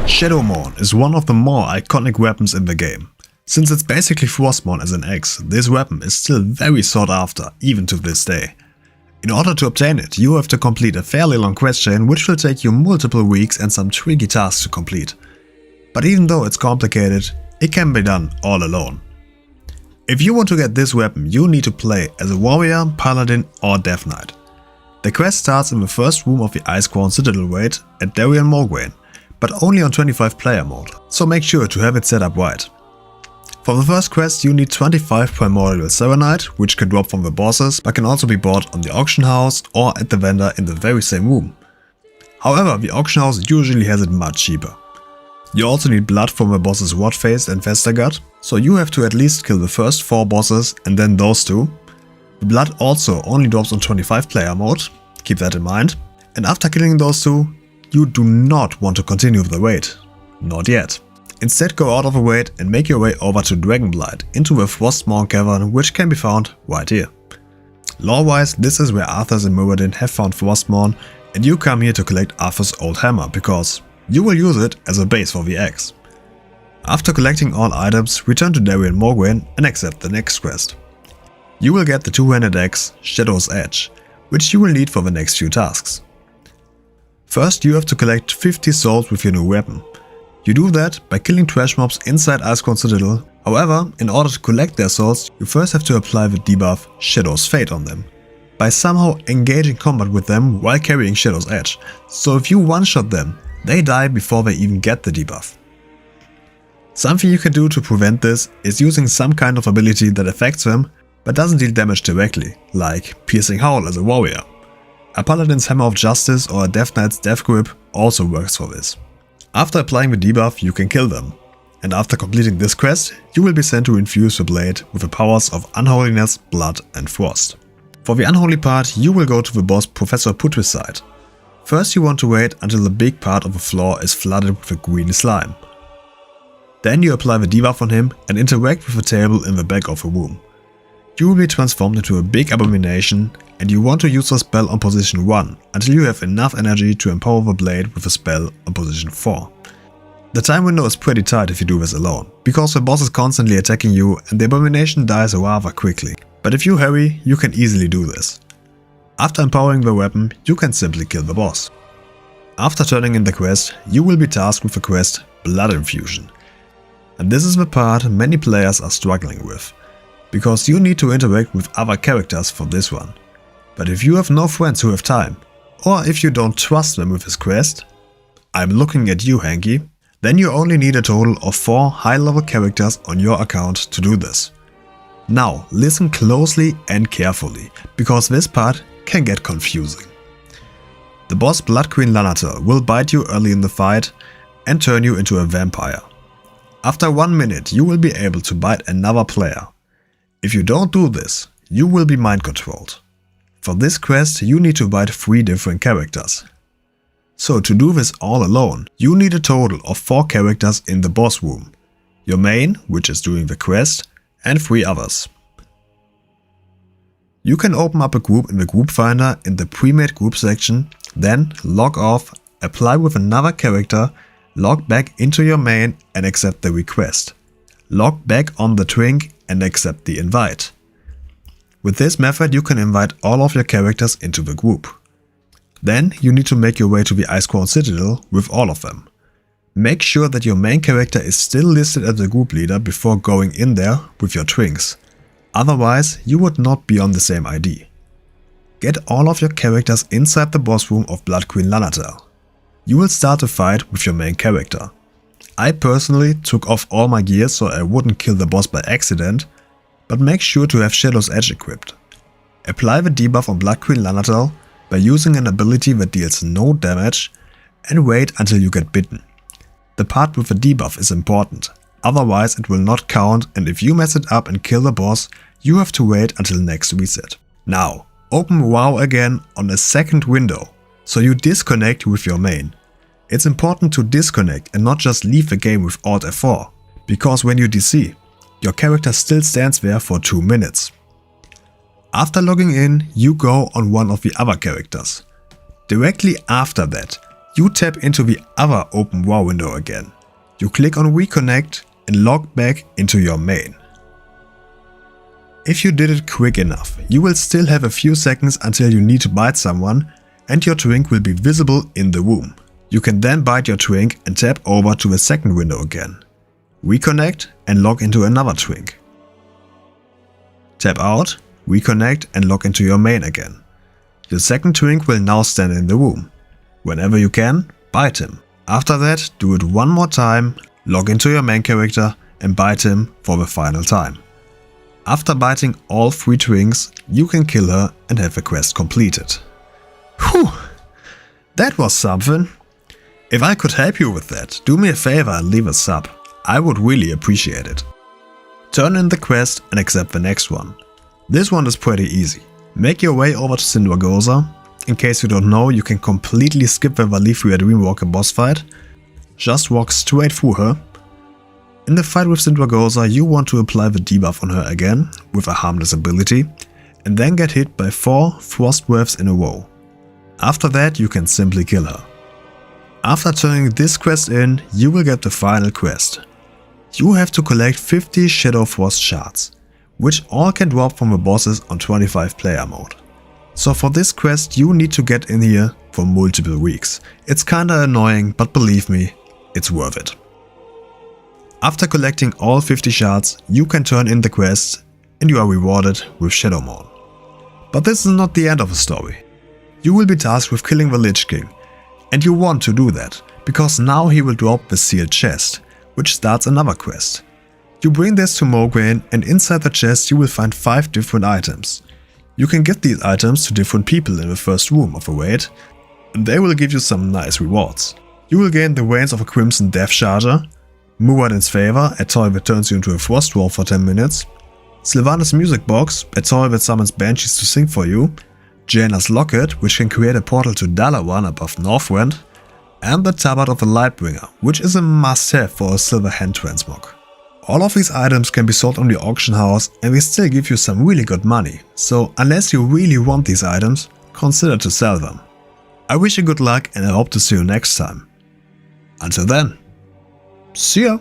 Shadowmourne is one of the more iconic weapons in the game. Since it's basically Frostmourne as an X, this weapon is still very sought after, even to this day. In order to obtain it, you have to complete a fairly long quest chain which will take you multiple weeks and some tricky tasks to complete. But even though it's complicated, it can be done all alone. If you want to get this weapon, you need to play as a warrior, paladin or death knight. The quest starts in the first room of the Iceborne Citadel raid at Morgwain, but only on 25 player mode, so make sure to have it set up right. For the first quest you need 25 primordial selenite, which can drop from the bosses but can also be bought on the auction house or at the vendor in the very same room. However, the auction house usually has it much cheaper. You also need blood from the bosses Rotface and Festergut, so you have to at least kill the first 4 bosses and then those 2. The blood also only drops on 25 player mode, keep that in mind, and after killing those 2, you do not want to continue the raid. Not yet. Instead go out of the raid and make your way over to Dragonblight into the Frostmourne cavern, which can be found right here. Lore-wise, this is where Arthas and Muradin have found Frostmourne, and you come here to collect Arthas' old hammer because you will use it as a base for the axe. After collecting all items, return to Morgwain and accept the next quest. You will get the two-handed axe, Shadow's Edge, which you will need for the next few tasks. First, you have to collect 50 souls with your new weapon. You do that by killing trash mobs inside Iceborne Citadel. However, in order to collect their souls, you first have to apply the debuff Shadow's Fate on them, by somehow engaging combat with them while carrying Shadow's Edge. So if you one-shot them, they die before they even get the debuff. Something you can do to prevent this is using some kind of ability that affects them but doesn't deal damage directly, like Piercing Howl as a warrior. A Paladin's Hammer of Justice or a Death Knight's Death Grip also works for this. After applying the debuff, you can kill them, and after completing this quest, you will be sent to infuse the blade with the powers of Unholiness, Blood and Frost. For the Unholy part, you will go to the boss Professor Putricide. First you want to wait until the big part of the floor is flooded with a green slime. Then you apply the debuff on him and interact with the table in the back of the room. You will be transformed into a big abomination, and you want to use the spell on position 1 until you have enough energy to empower the blade with a spell on position 4. The time window is pretty tight if you do this alone, because the boss is constantly attacking you and the abomination dies rather quickly. But if you hurry, you can easily do this. After empowering the weapon, you can simply kill the boss. After turning in the quest, you will be tasked with the quest Blood Infusion. And this is the part many players are struggling with, because you need to interact with other characters for this one. But if you have no friends who have time, or if you don't trust them with this quest, I'm looking at you, Hanky, then you only need a total of 4 high-level characters on your account to do this. Now listen closely and carefully, because this part can get confusing. The boss Blood Queen Lanatel will bite you early in the fight and turn you into a vampire. After 1 minute you will be able to bite another player. If you don't do this, you will be mind controlled. For this quest you need to bite 3 different characters. So to do this all alone, you need a total of 4 characters in the boss room. Your main, which is doing the quest, and 3 others. You can open up a group in the group finder in the pre-made group section, then log off, apply with another character, log back into your main and accept the request. Log back on the twink and accept the invite. With this method you can invite all of your characters into the group. Then you need to make your way to the Iceborne Citadel with all of them. Make sure that your main character is still listed as the group leader before going in there with your twinks. Otherwise you would not be on the same ID. Get all of your characters inside the boss room of Blood Queen Lanatel. You will start a fight with your main character. I personally took off all my gear so I wouldn't kill the boss by accident, but make sure to have Shadow's Edge equipped. Apply the debuff on Blood Queen Lanatel by using an ability that deals no damage and wait until you get bitten. The part with the debuff is important, otherwise it will not count, and if you mess it up and kill the boss, you have to wait until next reset. Now, open WoW again on a second window, so you disconnect with your main. It's important to disconnect and not just leave the game with Alt F4, because when you DC, your character still stands there for 2 minutes. After logging in, you go on one of the other characters. Directly after that, You tap into the other open WoW window again. You click on Reconnect and log back into your main. If you did it quick enough, you will still have a few seconds until you need to bite someone and your twink will be visible in the room. You can then bite your twink and tap over to the second window again. Reconnect and log into another twink. Tap out, reconnect and log into your main again. The second twink will now stand in the room. Whenever you can, bite him. After that, do it one more time, log into your main character and bite him for the final time. After biting all 3 twinks, you can kill her and have the quest completed. Whew! That was something! If I could help you with that, do me a favor and leave a sub. I would really appreciate it. Turn in the quest and accept the next one. This one is pretty easy. Make your way over to Sindragosa. In case you don't know, you can completely skip the Valithria Dreamwalker boss fight. Just walk straight through her. In the fight with Sindragosa, you want to apply the debuff on her again with a harmless ability and then get hit by 4 frost waves in a row. After that, you can simply kill her. After turning this quest in, you will get the final quest. You have to collect 50 Shadow Frost shards, which all can drop from the bosses on 25 player mode. So for this quest you need to get in here for multiple weeks. It's kinda annoying, but believe me, it's worth it. After collecting all 50 shards, you can turn in the quest and you are rewarded with Shadowmourne. But this is not the end of the story. You will be tasked with killing the Lich King, and you want to do that, because now he will drop the sealed chest, which starts another quest. You bring this to Mograine and inside the chest you will find 5 different items. You can give these items to different people in the first room of a raid, and they will give you some nice rewards. You will gain the reins of a Crimson Death Charger, Muradin's Favor, a toy that turns you into a Frost Dwarf for 10 minutes, Sylvanas Music Box, a toy that summons banshees to sing for you, Jaina's Locket, which can create a portal to Dalaran above Northrend, and the Tabard of the Lightbringer, which is a must-have for a Silver Hand Transmog. All of these items can be sold on the auction house and they still give you some really good money, so unless you really want these items, consider to sell them. I wish you good luck and I hope to see you next time. Until then, see ya!